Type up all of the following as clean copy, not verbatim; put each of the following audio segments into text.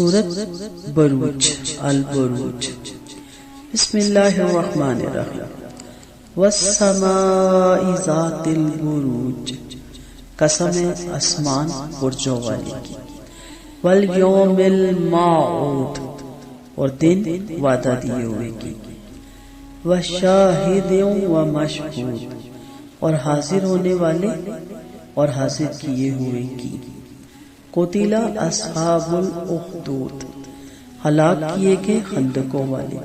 سورۃ بروج البروج بسم اللہ الرحمن الرحیم والسماء ذات البروج قسم آسمان برجوں والی کی والیوم الموعود اور دن وعدہ دیے ہوئے کی وشاہد ومشہود اور حاضر ہونے والے اور حاضر کیے ہوئے کی قتل اصحاب الاخدود ہلاک کیے گئے خندقوں والے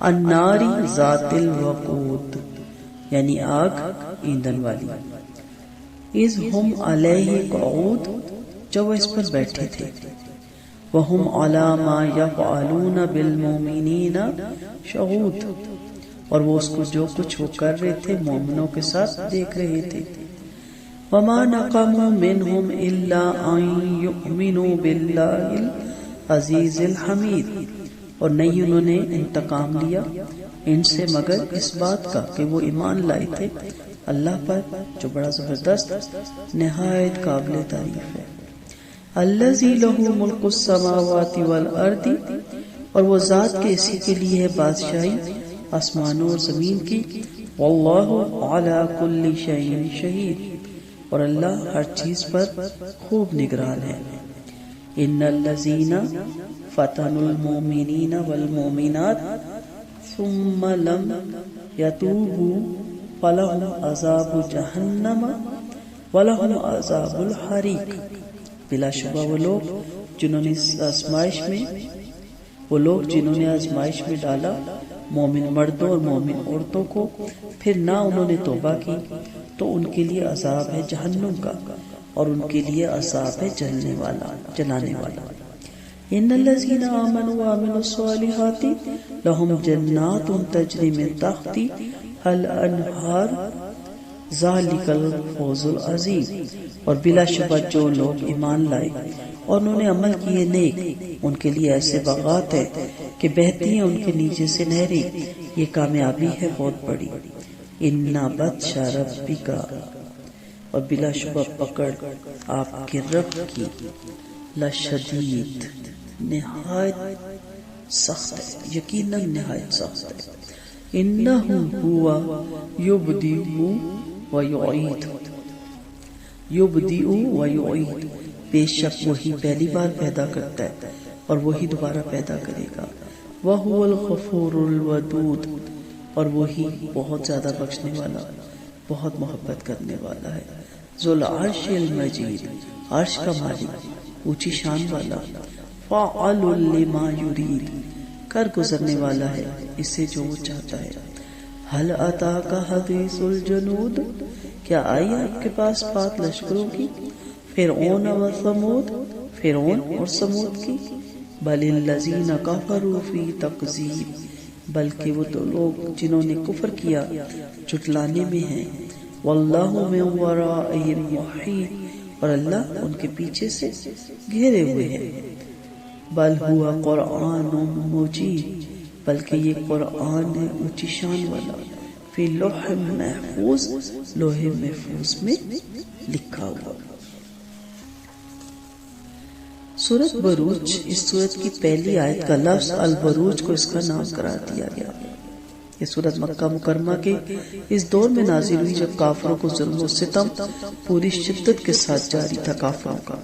النار ذات الوقود یعنی آگ ایندھن والی اذ ہم علیہ قعود جب وہ اس پر بیٹھے تھے وہم علی ما یفعلون بالمؤمنین شہود اور وہ اس کو جو کچھ وہ کر رہے تھے مومنوں کے ساتھ دیکھ رہے تھے وما نقموا منهم الا ان يؤمنوا بالله العزیز الحمید اور نہیں انہوں نے انتقام لیا ان سے مگر اس بات کا کہ وہ ایمان لائے تھے اللہ پر جو بڑا زبردست نہایت قابل تعریف ہے الذی لہ ملک السماوات والارض اور وہ ذات کے اسی کے لیے ہے بادشاہی آسمانوں اور زمین کی واللہ علی کل شیء شہید اور اللہ ہر چیز پر خوب نگران ہے ان الذین فتنوا المؤمنین والمؤمنات ثم لم یتوبوا فلهم عذاب جہنم ولهم عذاب الحریق بلا شبہ وہ لوگ جنہوں نے آزمائش میں ڈالا مومن مردوں اور مومن عورتوں کو پھر نہ انہوں نے توبہ کی تو ان کے لیے عذاب ہے جہنم کا اور ان کے لیے عذاب ہے جلانے والا ان الذین آمنوا وعملوا الصالحات لهم جنات تجری من تحتها الانہار ذالک الفوز العظیم اور بلا شبہ جو لوگ ایمان لائے اور انہوں نے عمل کیے نیک ان کے لیے ایسے باغات ہے کہ بہتی ہیں ان کے نیچے سے نہریں یہ کامیابی ہے بہت بڑی اِنَّ بَطْشَ رَبِّكَ اور بلا شبہ پکڑ آپ کے رب کی لشدید نہایت سخت ہے یقیناً نہایت سخت ہے اِنَّهُ هُوَ يُبْدِئُ وَيُعِيدُ يُبْدِئُ وَيُعِيدُ بے شک وہی پہلی بار پیدا کرتا ہے اور وہی دوبارہ پیدا کرے گا وَهُوَ الْغَفُورُ الْوَدُودُ اور وہی بہت زیادہ بخشنے والا بہت محبت کرنے والا ہے ذو العرش المجید عرش کا مالک اونچی شان والا فاعل لما یرید کر گزرنے والا ہے اسے جو وہ چاہتا ہے هل اتاک حدیث الجنود کیا آئی آپ کے پاس بات لشکروں کی فرعون و ثمود فرعون اور ثمود کی بل الذین کفروا فی تکذیب بلکہ وہ تو لوگ جنہوں نے کفر کیا جھٹلانے میں ہیں واللہ من ورائہم محیط اور اللہ ان کے پیچھے سے گھیرے ہوئے ہیں بل ہوا قرآن مجید بلکہ یہ قرآن ہے اونچی شان والا فی لوح محفوظ لوح محفوظ میں لکھا ہوا سورۃ بروج اس سورت کی پہلی آیت کا لفظ البروج کو اس کا نام قرار دیا گیا یہ سورت مکہ مکرمہ کے اس دور میں نازل ہوئی جب کافروں کو ظلم و ستم پوری شدت کے ساتھ جاری تھا کافروں کا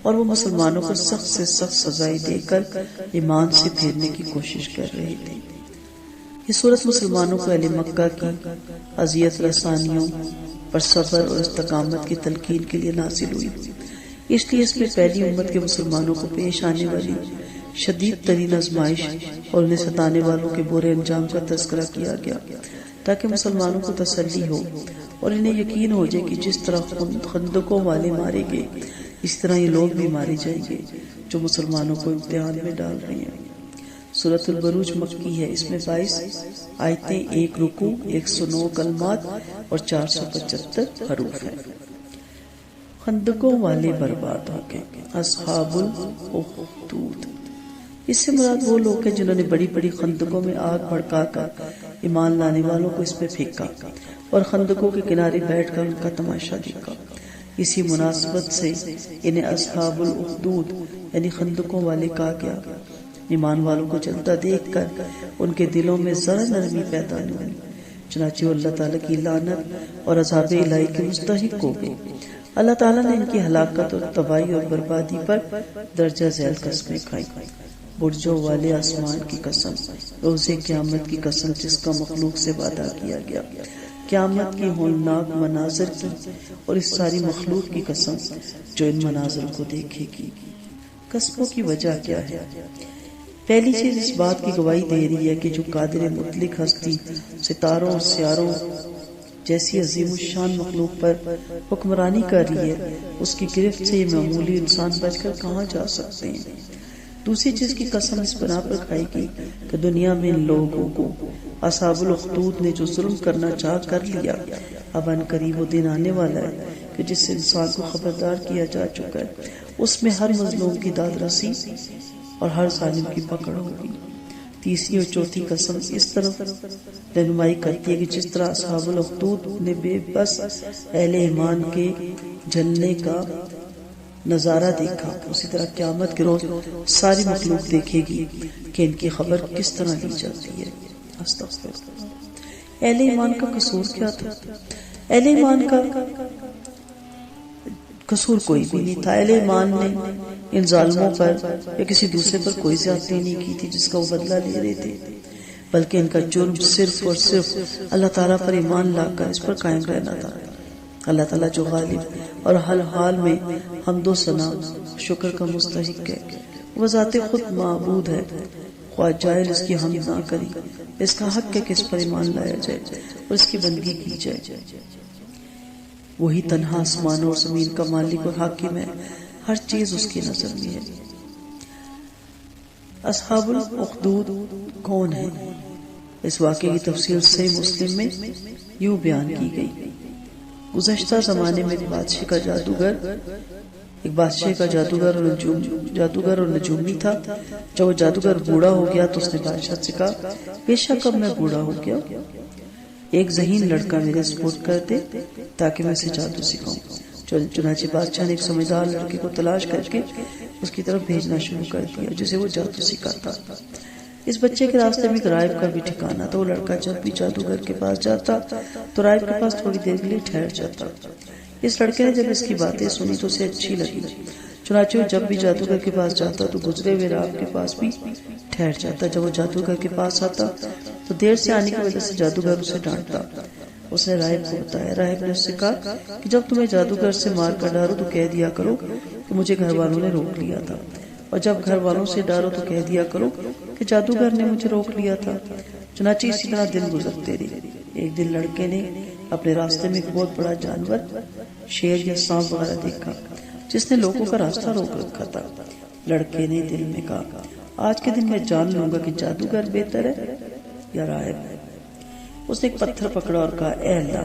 اور وہ مسلمانوں کو سخت سے سخت سزائیں دے کر ایمان سے پھیرنے کی کوشش کر رہے تھے یہ سورت مسلمانوں کو اہل مکہ کی اذیت رسانیوں پر صبر اور استقامت کی تلقین کے لیے نازل ہوئی اس لیے اس میں پہلی امت کے مسلمانوں کو پیش آنے والی شدید ترین آزمائش اور انہیں ستانے والوں کے برے انجام کا تذکرہ کیا گیا تاکہ مسلمانوں کو تسلی ہو اور انہیں یقین ہو جائے کہ جس طرح خندقوں والے مارے گئے اس طرح یہ لوگ بھی مارے جائیں گے جو مسلمانوں کو امتحان میں ڈال رہے ہیں سورۃ البروج مکی ہے اس میں 22 آیتیں 1 رکوع 109 کلمات اور 475 حروف ہیں خندقوں والے برباد ہو گئے اصحاب الاخدود اس سے مراد وہ لوگ ہیں جنہوں نے بڑی بڑی خندقوں میں آگ بھڑکا کر ایمان لانے والوں کو اس میں پھینکا اور خندقوں کے کنارے بیٹھ کر ان کا تماشا دیکھا اسی مناسبت سے انہیں اصحاب الاخدود یعنی خندقوں والے کہا گیا۔ ایمان والوں کو جلتا دیکھ کر ان کے دلوں میں ذرا نرمی پیدا نہ ہوئی، چنانچہ وہ اللہ تعالیٰ کی لعنت اور عذاب الہی کے مستحق ہو گئے۔ اللہ تعالیٰ نے ان کی ہلاکت اور تباہی اور بربادی پر درجہ ذیل قسمیں کھائی۔ برجوں والے آسمان کی قسم، روز قیامت کی قسم جس کا مخلوق سے وعدہ کیا گیا، قیامت کی ہولناک مناظر کی اور اس ساری مخلوق کی قسم جو ان مناظر کو دیکھے گی۔ قسموں کی وجہ کیا ہے؟ پہلی چیز اس بات کی گواہی دے رہی ہے کہ جو قادر مطلق ہستی ستاروں اور سیاروں جیسی عظیم الشان مخلوق پر حکمرانی کر رہی ہے، اس کی گرفت سے یہ معمولی انسان بچ کر کہاں جا سکتے ہیں۔ دوسری چیز کی قسم اس بنا پر کھائی گئی کہ دنیا میں ان لوگوں کو اصحاب الاخدود نے جو ظلم کرنا چاہ کر لیا، اب ان قریب وہ دن آنے والا ہے کہ جس سے انسان کو خبردار کیا جا چکا ہے، اس میں ہر مظلوم کی داد رسی اور ہر ظالم کی پکڑ ہوگی۔ تیسری اور چوتھی قسم اس طرف رہنمائی کرتی ہے کہ جس طرح اصحاب الاخدود نے بے بس اہل ایمان کے جلنے کا نظارہ دیکھا، اسی طرح قیامت کے روز ساری مخلوق دیکھے گی کہ ان کی خبر کس طرح لی جاتی ہے۔ استغفر اللہ۔ اہل ایمان کا قصور کیا تھا؟ اہل ایمان کا قصور کوئی بھی نہیں تھا۔ اہل ایمان نے ان ظالموں پر یا کسی دوسرے پر کوئی زیادتی نہیں کی تھی جس کا وہ بدلہ لے رہے تھے، بلکہ ان کا جرم صرف اور صرف اللہ تعالیٰ پر ایمان لا کر اس پر قائم رہنا تھا۔ اللہ تعالیٰ جو غالب اور ہر حال میں حمد و ثنا شکر کا مستحق ہے، وہ ذات خود معبود ہے، خواہ جاہل اس کی حمد نہ کری، اس کا حق ہے کہ اس پر ایمان لایا جائے اور اس کی بندگی کی جائے۔ وہی تنہا آسمان اور زمین کا مالک اور حاکم ہے، ہر چیز اس کی نظر میں ہے۔ اصحاب الاخدود کون ہیں؟ اس واقعے کی تفصیل صحیح مسلم میں یوں بیان کی گئی۔ گزشتہ زمانے میں ایک بادشاہ کا جادوگر اور نجومی تھا۔ جب وہ جادوگر بوڑھا ہو گیا تو اس نے بادشاہ سے کہا، بے شک اب میں بوڑھا ہو گیا، ایک ذہین لڑکا میرے سپرد کر دے تاکہ میں اسے جادو سکھاؤں۔ چنانچہ بادشاہ نے ایک سمجھدار لڑکے کو تلاش کر کے اس کی طرف بھیجنا شروع کر دیا جسے وہ جادو سکھاتا۔ اس بچے کے راستے میں ایک راہب کا بھی ٹھکانا تھا۔ وہ لڑکا جب بھی جادوگر کے پاس جاتا تو راہب کے پاس تھوڑی دیر کے لیے ٹھہر جاتا۔ اس لڑکے نے جب اس کی باتیں سنی تو اسے اچھی لگی، چنانچہ وہ جب بھی جادوگر کے پاس جاتا تو گزرے ہوئے راہب کے پاس بھی ٹھہر جاتا۔ جب وہ جادوگر کے پاس آتا تو دیر سے آنے کی وجہ سے جادوگر اسے ڈانٹتا۔ اس نے راہب کو بتایا۔ راہب نے اس سے کہا کہ جب تمہیں جادوگر سے مار کر ڈارو تو کہہ دیا کرو کہ مجھے گھر والوں نے روک لیا تھا، اور جب گھر والوں سے ڈارو تو کہہ دیا کرو کہ جادوگر نے مجھے روک لیا تھا۔ چنانچہ اسی طرح دن گزرتے رہے۔ ایک دن لڑکے نے اپنے راستے میں ایک بہت بڑا جانور، شیر یا سانپ وغیرہ دیکھا جس نے لوگوں کا راستہ روک رکھا تھا۔ لڑکے نے دل میں کہا، آج کے دن میں جان لوں گا کہ جادوگر بہتر ہے یا راہب۔ اس نے ایک پتھر پکڑا اور کہا، اے اللہ،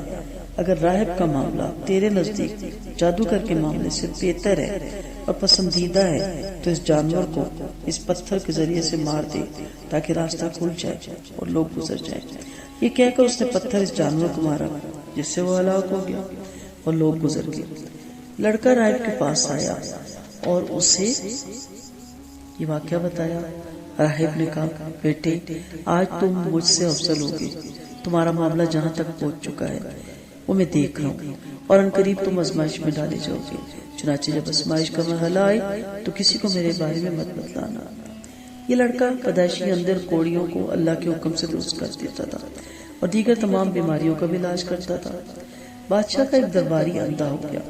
اگر راہب کا معاملہ تیرے نزدیک جادوگر کے معاملے سے بہتر ہے اور پسندیدہ ہے تو اس جانور کو اس پتھر کے ذریعے سے مار دے تاکہ راستہ کھل جائے اور لوگ گزر جائیں۔ یہ کہہ کر اس نے پتھر اس جانور کو مارا جس سے وہ ہلاک ہو گیا اور لوگ گزر گئے۔ لڑکا راہب کے پاس آیا اور اسے یہ واقعہ بتایا۔ راہب نے کہا، بیٹے، آج تم مجھ سے افضل ہوگے، تمہارا معاملہ جہاں تک پہنچ چکا ہے وہ میں دیکھ رہا ہوں، اور ان قریب تم آزمائش میں ڈالے جاؤ گے۔ چنانچہ جب آزمائش کا مرحلہ آئے تو کسی کو میرے بارے میں مت بتلانا۔ یہ لڑکا پیدائشی اندر کوڑیوں کو اللہ کے حکم سے درست کر دیتا تھا اور دیگر تمام بیماریوں کا بھی علاج کرتا تھا۔ بادشاہ کا ایک درباری اندھا ہو گیا۔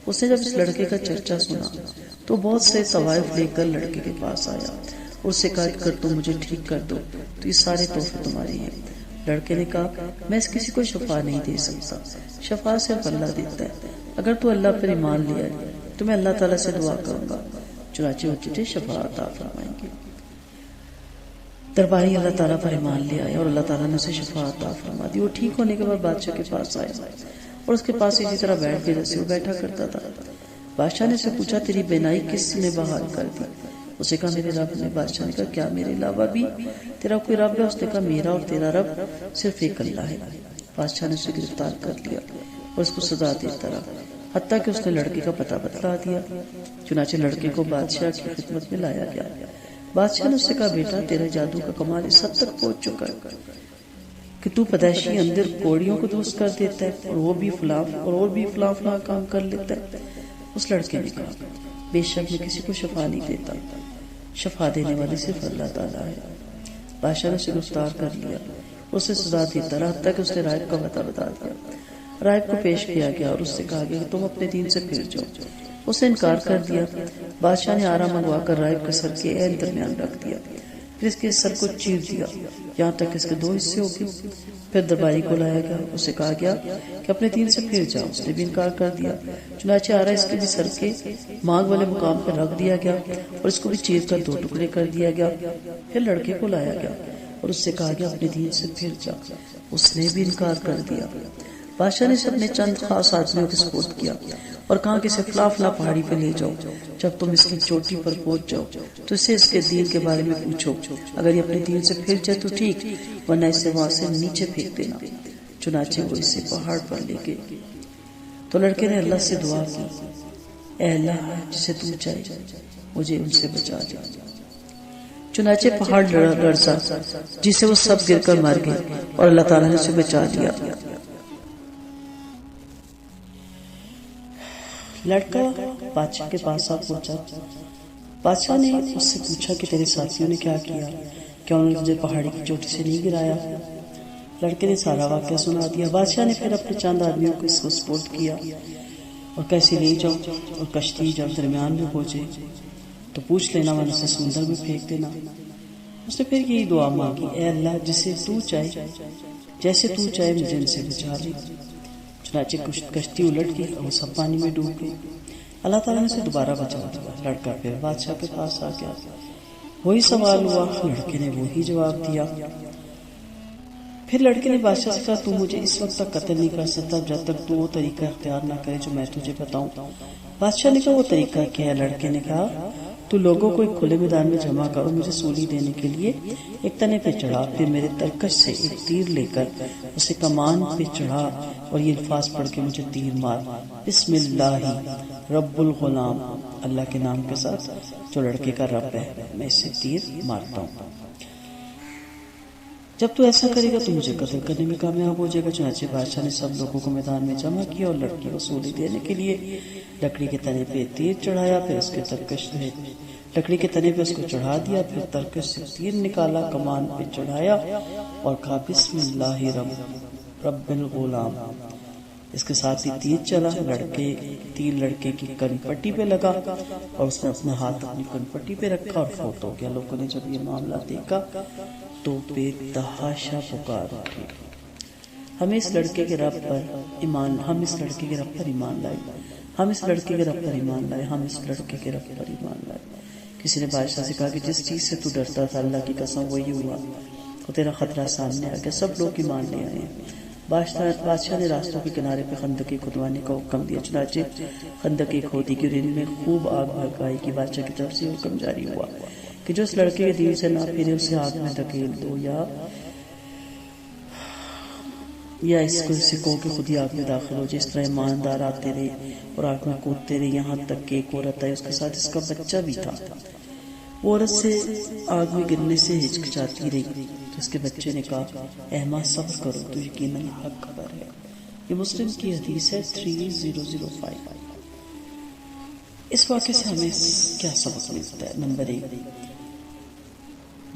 اس نے جب اس لڑکے کا چرچا سنا تو بہت سے طوائف لے کر لڑکے کے پاس آیا اور اس سے کہا کہ اگر تم مجھے ٹھیک کر دو تو یہ سارے تحفے تمہارے ہیں۔ لڑکے نے کہا، میں اس کسی کو شفا نہیں دے سکتا، شفا صرف اللہ دیتا ہے، اگر تو اللہ پر ایمان لیا ہے تو میں اللہ تعالیٰ سے دعا کروں گا، چنانچہ وہ تجھے شفا عطا فرمائیں گے۔ درباری اللہ تعالیٰ پر ایمان لے آیا اور اللہ تعالیٰ نے اسے شفا عطا فرما دی۔ وہ ٹھیک ہونے کے بعد بادشاہ کے پاس آیا اور اس کے پاس اسی طرح بیٹھ کے جیسے وہ بیٹھا کرتا تھا۔ بادشاہ نے اسے پوچھا، تیری بینائی کس نے بحال کر دی؟ اسے کہا، میرے رب نے۔ بادشاہ نے کہا، کیا میرے علاوہ بھی تیرا کوئی رب ہے؟ اس نے کہا، میرا اور تیرا رب صرف ایک اللہ ہے۔ بادشاہ نے اسے گرفتار کر لیا اور اس کو سزا دیتا رہا۔ حتیٰ کہ اس نے لڑکے کا پتہ بتلا دیا۔ چنانچہ لڑکے کو بادشاہ کی خدمت میں لایا گیا۔ بادشاہ نے اس سے کہا بیٹا تیرے جادو کا کمال اس حد تک پہنچ چکا ہے کہ تو پیدائشی اندر کوڑیوں کو درست کر دیتا ہے اور وہ بھی فلاں کام کر لیتا ہے۔ اس لڑکے نے کہا بے شک میں کسی کو شفا نہیں دیتا، شفا دینے والی صرف اللہ تعالیٰ ہے۔ بادشاہ نے اسے گرفتار کر لیا، اسے سزا دیتا رہا حتیٰ کہ اس نے راہب کا پتہ بتا دیا۔ راہب کو پیش کیا گیا اور اس سے کہا گیا کہ تم اپنے دین سے پھر جاؤ۔ اس نے انکار کر دیا۔ بادشاہ نے آرا منگوا کر راہب کے سر کے عین درمیان رکھ دیا، پھر اس کے سر کو چیر دیا یہاں تک کہ اس کے 2 حصے ہو گئے۔ پھر درباری کو لایا گیا، اسے کہا گیا کہ اپنے دین سے پھر جاؤ، اس نے بھی انکار کر دیا۔ چنانچہ آرا اس کے بھی سر کے مانگ والے مقام پر رکھ دیا گیا اور اس کو بھی چیر کر 2 ٹکڑے کر دیا گیا۔ پھر لڑکے کو لایا گیا اور اس سے کہا گیا اپنے دین سے پھر جا، اس نے بھی انکار کر دیا۔ بادشاہ نے اسے اپنے چند خاص آدمیوں کے سپرد کیا اور کہا کہ اسے فلاں پہاڑی پہ لے جاؤ، جب تم اس کی چوٹی پر پہنچ جاؤ تو اسے اس کے دین کے بارے میں پوچھو، اگر یہ اپنے دین سے پھر جائے تو ٹھیک، ورنہ اسے وہاں سے نیچے پھینک دینا۔ چنانچہ وہ اسے پہاڑ پر لے گئے تو لڑکے نے اللہ سے دعا کی اے اللہ جسے تو چاہے مجھے ان سے بچا دے۔ چنانچہ پہاڑ لرزا جسے وہ سب گر کر مر گئے اور اللہ تعالیٰ نے اسے بچا لیا۔ لڑکا بادشاہ کے پاس آ پہنچا۔ بادشاہ نے اس سے پوچھا کہ تیرے ساتھیوں نے کیا کیا، کیا انہوں نے تجھے پہاڑی کی چوٹی سے نہیں گرایا؟ لڑکے نے سارا واقعہ سنا دیا۔ بادشاہ نے پھر اپنے چند آدمیوں کو اس کو سپرد کیا اور کیسے لے جاؤ، اور کشتی جب درمیان میں پہنچے تو پوچھ لینا ورنہ اسے سمندر میں پھینک دینا۔ اس نے پھر یہی دعا مانگی اے اللہ جسے تو چاہے جیسے تو چاہے مجھے ان سے بچا لے۔ چنانچہ کشتی الٹ گئی اور سب پانی میں ڈوب گئی۔ اللہ تعالیٰ نے اسے دوبارہ بچا دیا۔ لڑکا پھر بادشاہ کے پاس آ گیا، وہی سوال ہوا، لڑکے نے وہی جواب دیا۔ پھر لڑکے نے بادشاہ سے کہا تو مجھے اس وقت تک قتل نہیں کر سکتا جب تک تو وہ طریقہ اختیار نہ کرے جو میں تجھے بتاؤں۔ بادشاہ نے کہا وہ طریقہ کیا ہے؟ لڑکے نے کہا تو لوگوں کو ایک کھلے میدان میں جمع کرو، مجھے سولی دینے کے لیے ایک تنے پہ چڑھا، پھر میرے ترکش سے ایک تیر لے کر اسے کمان پہ چڑھا اور یہ الفاظ پڑھ کے مجھے تیر مار، بسم اللہ رب الغلام، اللہ کے نام کے ساتھ جو لڑکے کا رب ہے میں اسے تیر مارتا ہوں۔ جب تو ایسا کرے گا تو مجھے قتل کرنے میں کامیاب ہو جائے گا۔ چنانچہ بادشاہ نے سب لوگوں کو میدان میں جمع کیا اور لڑکی کو سولی دینے کے لیے لکڑی کے تنے پہ تیر چڑھایا، پھر اس کے ترکش سے لکڑی کے تنے پہ اس کو چڑھا دیا، پھر ترکش سے تیر نکالا، کمان پہ چڑھایا اور کہا بسم اللہ رب الغلام۔ اس کے ساتھ ہی تیر چلا، تیر لڑکے کی کن پٹی پہ لگا اور اس نے اپنا ہاتھ اپنی کن پٹی پہ رکھا اور فوت ہو گیا۔ لوگوں نے جب یہ معاملہ دیکھا تو بے تحاشا پکار اٹھی، ہمیں اس لڑکے کے رب پر ایمان لائے، ہم اس لڑکے کے رب پر ایمان لائے۔ کسی نے بادشاہ سے کہا کہ جس چیز سے تو ڈرتا تھا اللہ کی قسم وہی ہوا، تو تیرا خطرہ سامنے آ گیا، سب لوگ ایمان لے آئے ہیں۔ بادشاہ نے راستوں کے کنارے پہ خندقیں کھدوانے کا حکم دیا، چنانچہ خندقیں کھودی گئی اور ان میں خوب آگ بھڑکائی کی۔ بادشاہ کی طرف سے حکم جاری ہوا کہ جو اس لڑکے کے دین سے نہ پھرے اسے آگ میں دھکیل دو یا اس کو کہو کہ خود ہی آگ میں داخل ہو جائے۔ اس طرح ایماندار آتے رہے اور آگ میں کودتے رہے یہاں تک کہ ایک عورت آئی، اس کے ساتھ اس کا بچہ بھی تھا۔ وہ عورت سے آگ میں گرنے سے ہچکچاتی رہی تو اس کے بچے نے کہا اے ماں صبر کرو، تو یقیناً حق خبر ہے۔ یہ مسلم کی حدیث ہے 3005۔ اس واقعے سے ہمیں کیا سبق ملتا ہے؟ نمبر 1،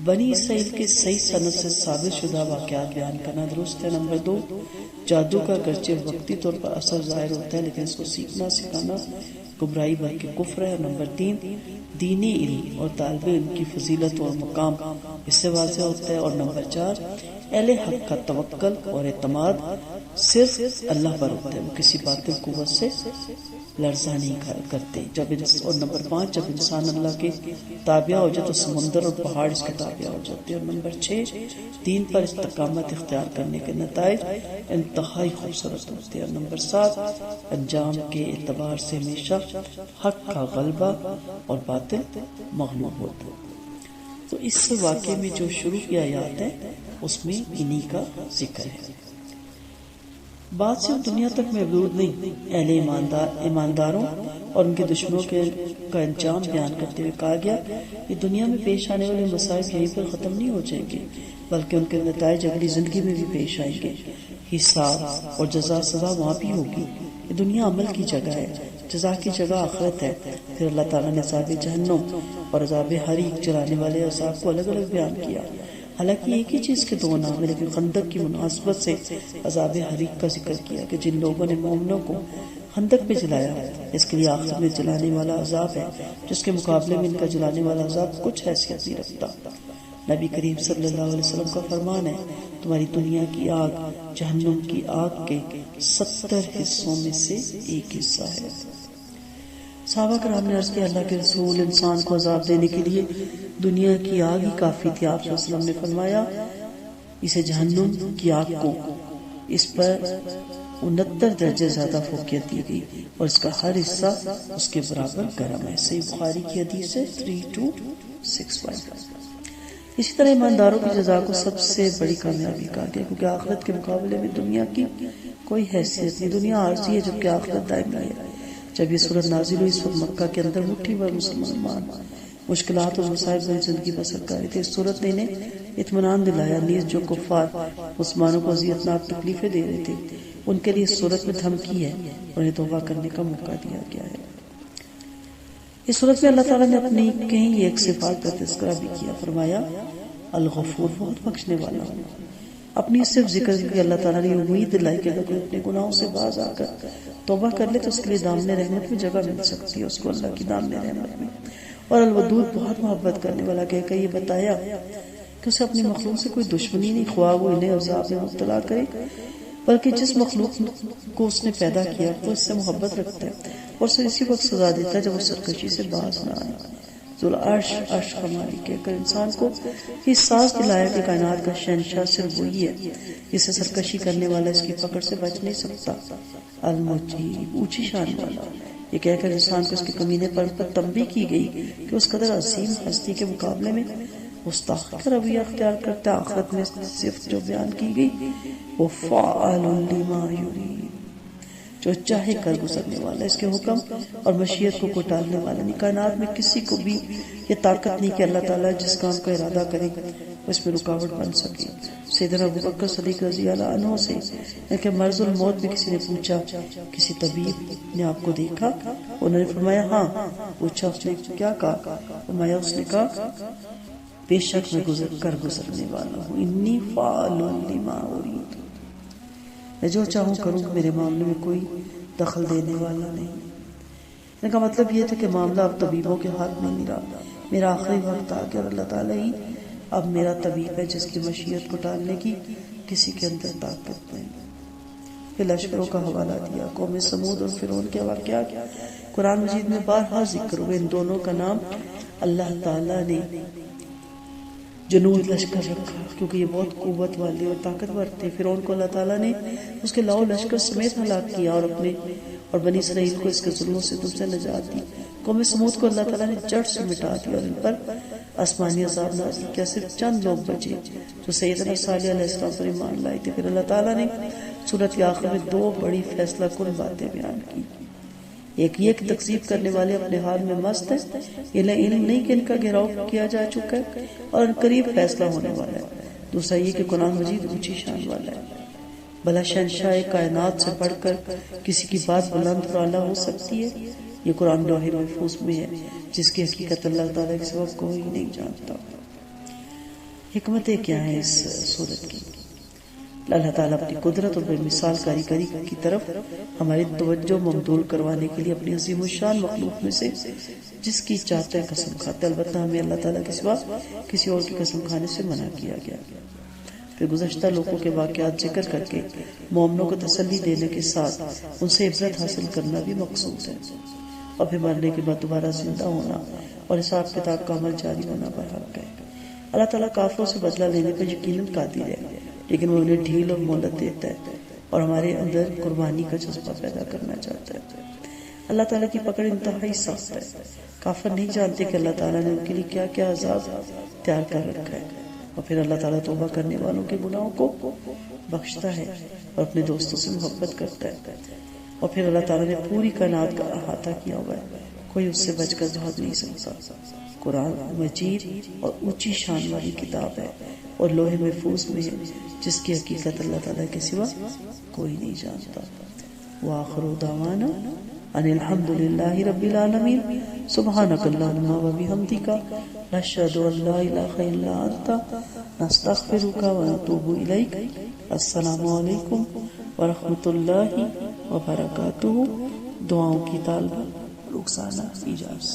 بنی اسرائیل کے صحیح سند سے ثابت شدہ واقعات بیان کرنا درست ہے۔ نمبر 2، جادو کا اگرچہ وقتی طور پر اثر ظاہر ہوتا ہے لیکن اس کو سیکھنا سکھانا گمراہی بلکہ کفر ہے۔ نمبر 3، دینی علم اور طالب علم کی فضیلت اور مقام اس سے واضح ہوتا ہے۔ اور نمبر 4، اہل حق کا توکل اور اعتماد صرف اللہ پر ہوتا ہے، وہ کسی باطل قوت سے لرزہ نہیں کرتے۔ اور نمبر 5، جب انسان اللہ کے تابع ہو جائے تو سمندر اور پہاڑ اس کے تابع ہو جاتے ہیں۔ اور نمبر 6، دین پر استقامت اختیار کرنے کے نتائج انتہائی خوبصورت ہوتے ہیں۔ اور نمبر 7، انجام کے اعتبار سے ہمیشہ حق کا غلبہ اور باطل مغلوب ہوتا ہے۔ تو اس واقعے میں جو شروع کی آیات ہیں اس میں انہی کا ذکر ہے۔ بات صرف دنیا تک محدود نہیں، اہل ایمانداروں اور ان کے دشمنوں کا انجام بیان کرتے ہوئے کہا گیا کہ دنیا میں پیش آنے والے مسائل یہیں پر ختم نہیں ہو جائیں گے، بلکہ ان کے نتائج اگلی زندگی میں بھی پیش آئیں گے۔ حساب اور جزا سزا وہاں بھی ہوگی۔ یہ دنیا عمل کی جگہ ہے، جزا کی جگہ آخرت ہے۔ پھر اللہ تعالیٰ نے عذاب جہنم اور عذاب حریق جلانے والے عذاب کو الگ الگ بیان کیا۔ حالانکہ ایک ہی چیز کے دو نام ہے، لیکن خندق کی مناسبت سے عذاب حریق کا ذکر کیا کہ جن لوگوں نے مومنوں کو خندق میں جلایا، اس کے لیے آخر میں جلانے والا عذاب ہے جس کے مقابلے میں ان کا جلانے والا عذاب کچھ حیثیت نہیں رکھتا۔ نبی کریم صلی اللہ علیہ وسلم کا فرمان ہے، تمہاری دنیا کی آگ جہنم کی آگ کے 70 حصوں میں سے ایک حصہ ہے۔ صحابہ کرام نے عرض کیا، اللہ کے رسول، انسان کو عذاب دینے کے لیے دنیا کی آگ ہی کافی تھی۔ آپ صلی اللہ علیہ وسلم نے فرمایا، اسے جہنم کی آگ کو اس پر 69 درجے زیادہ فوقیت دی گئی اور اس کا ہر حصہ اس کے برابر گرم ہے۔ صحیح بخاری کی حدیث ہے 3265۔ اسی طرح ایمانداروں کی جزا کو سب سے بڑی کامیابی کہا گیا، کیونکہ آخرت کے مقابلے میں دنیا کی کوئی حیثیت نہیں۔ دنیا عارضی ہے جبکہ آخرت دائمی ہے۔ جب یہ سورت نازل ہوئی اس وقت مکہ کے اندر مٹھی بھر مسلمان مشکلات اور مصائب میں زندگی بسر کر رہے تھے۔ اس صورت نے انہیں اطمینان دلایا، نیز جو کفار مسلمانوں کو اذیتناک تکلیفیں دے رہے تھے ان کے لیے اس صورت میں دھمکی ہے اور انہیں توبہ کرنے کا موقع دیا گیا ہے۔ اس صورت میں اللہ تعالیٰ نے اپنی کئی ایک صفات کا تذکرہ بھی کیا۔ فرمایا، الغفور، بہت بخشنے والا ہوں۔ اپنی صرف ذکر کہ اللہ تعالیٰ نے امید دلائی کہ اگر کوئی اپنے گناہوں سے باز آ کر توبہ کر لے تو اس کے لیے دامن رحمت میں جگہ مل سکتی ہے، اس کو اللہ کی دامن رحمت میں۔ اور الودود، بہت محبت کرنے والا، کہہ کہ یہ بتایا کہ اسے اپنی مخلوق سے کوئی دشمنی نہیں، خواہ وہ انہیں عذاب میں مبتلا کرے، بلکہ جس مخلوق کو اس نے پیدا کیا وہ اس سے محبت رکھتا ہے اور اسے اسی وقت سزا دیتا ہے جب وہ سرکشی سے باز نہ آئے۔ ذوالعرش، عرش کا مالک ہے۔ اگر انسان کو یہ احساس دلایا کہ کائنات کا شہنشاہ صرف وہی ہے جسے سرکشی کرنے والا اس کی پکڑ سے بچ نہیں سکتا۔ المجیب، اونچی شان والا، یہ کہہ کر انسان کو اس کے کمینے پر تنبیہ کی گئی کہ اس قدر عظیم ہستی کے مقابلے میں مستحق کا رویہ اختیار کرتا ہے۔ آخرت میں صرف جو بیان کی گئی وہ فعال لما یرید، جو چاہے کر گزرنے والا، اس کے حکم اور مشیت کو کوئی ٹالنے والا نہیں۔ کائنات میں کسی کو بھی یہ طاقت نہیں کہ اللہ تعالیٰ جس کام کا ارادہ کرے اس میں رکاوٹ بن سکے۔ سیدنا ابوبکر صدیق رضی اللہ عنہ سے کہ مرض الموت میں کسی نے پوچھا، کسی طبیب نے آپ کو دیکھا؟ انہوں نے فرمایا ہاں۔ پوچھا اس نے کیا کہا؟ فرمایا اس نے کہا، بے شک میں گزرنے والا ہوں، انی فعال لما ارید، میں جو چاہوں کروں، میرے معاملے میں کوئی دخل دینے والا نہیں۔ ان کا مطلب یہ تھا کہ معاملہ اب طبیبوں کے ہاتھ میں نہیں رہا، میرا آخری وقت آ گیا اور اللہ تعالیٰ ہی اب میرا طبیب ہے جس کی مشیت کو ٹالنے کی کسی کے اندر طاقت نہیں۔ پھر لشکروں کا حوالہ دیا، قوم سمود اور فرعون کے واقعات قرآن مجید میں بارہا ذکر ہوئے۔ ان دونوں کا نام اللہ تعالیٰ نے جنود لشکر رکھا کیونکہ یہ بہت قوت والے اور طاقتور تھے۔ فرعون کو اللہ تعالیٰ نے اس کے لاؤ لشکر سمیت ہلاک کیا اور بنی اسرائیل کو اس کے ظلموں سے تم سے نجات دی۔ قوم سمود کو اللہ تعالیٰ نے جڑ سے مٹا دیا اور ان پر آسمانی عذاب نازل کیا۔ صرف چند لوگ بچے جو سیدنا صالح علیہ السلام پر ایمان لائے تھے۔ پھر اللہ تعالیٰ نے سورت کے آخر میں دو بڑی فیصلہ کن باتیں بیان کی۔ ایک یہ کہ تکذیب کرنے والے اپنے حال میں مست ہیں، یہ علم نہیں کہ ان کا گھیراؤ کیا جا چکا ہے اور ان قریب فیصلہ ہونے والا ہے۔ دوسرا یہ کہ قرآن مجید اونچی شان والا ہے، بھلا شہنشاہ کائنات سے پڑھ کر کسی کی بات بلند اور اعلیٰ ہو سکتی ہے؟ یہ قرآن لوح محفوظ میں ہے جس کی حقیقت اللہ تعالیٰ کے سوا کوئی نہیں جانتا۔ حکمتیں کیا ہیں اس صورت کی؟ اللہ تعالیٰ اپنی قدرت اور بے مثال کاریگری کی طرف ہماری توجہ مبذول کروانے کے لیے اپنی عظیم الشان مخلوق میں سے جس کی چاہتا ہے قسم کھاتا ہے، البتہ ہمیں اللہ تعالیٰ کے سوا کسی اور کی قسم کھانے سے منع کیا گیا۔ پھر گزشتہ لوگوں کے واقعات ذکر کر کے مومنوں کو تسلی دینے کے ساتھ ان سے عبرت حاصل کرنا بھی مقصود ہے، اور پھر مرنے کے بعد دوبارہ زندہ ہونا اور حساب کتاب کا عمل جاری ہونا برحق ہے۔ اللہ تعالیٰ کافروں سے بدلہ لینے پر یقیناً قادر ہے، لیکن وہ انہیں ڈھیل اور مہلت دیتا ہے اور ہمارے اندر قربانی کا جذبہ پیدا کرنا چاہتا ہے۔ اللہ تعالیٰ کی پکڑ انتہائی سخت ہے۔ کافر نہیں جانتے کہ اللہ تعالیٰ نے ان کے لیے کیا کیا عذاب تیار کر رکھا ہے۔ اور پھر اللہ تعالیٰ توبہ کرنے والوں کے گناہوں کو بخشتا ہے اور اپنے دوستوں سے محبت کرتا ہے. اور پھر اللہ تعالیٰ نے پوری کائنات کا احاطہ کیا ہوا ہے، کوئی اس سے بچ کر بھاگ نہیں سکتا. قرآن مجید اور اونچی شان والی کتاب ہے اور لوح محفوظ میں ہے، جس کی حقیقت اللہ تعالیٰ کے سوا کوئی نہیں جانتا. وآخر دعوانا ان الحمد للہ رب العالمین. سبحانک اللہم وبحمدک نشہد ان لا الہ الا انت نستغفرک ونتوب الیک. السلام علیکم ورحمۃ اللہ وبرکاتہ. دعاؤں کی طالبہ رخسانہ اجاز.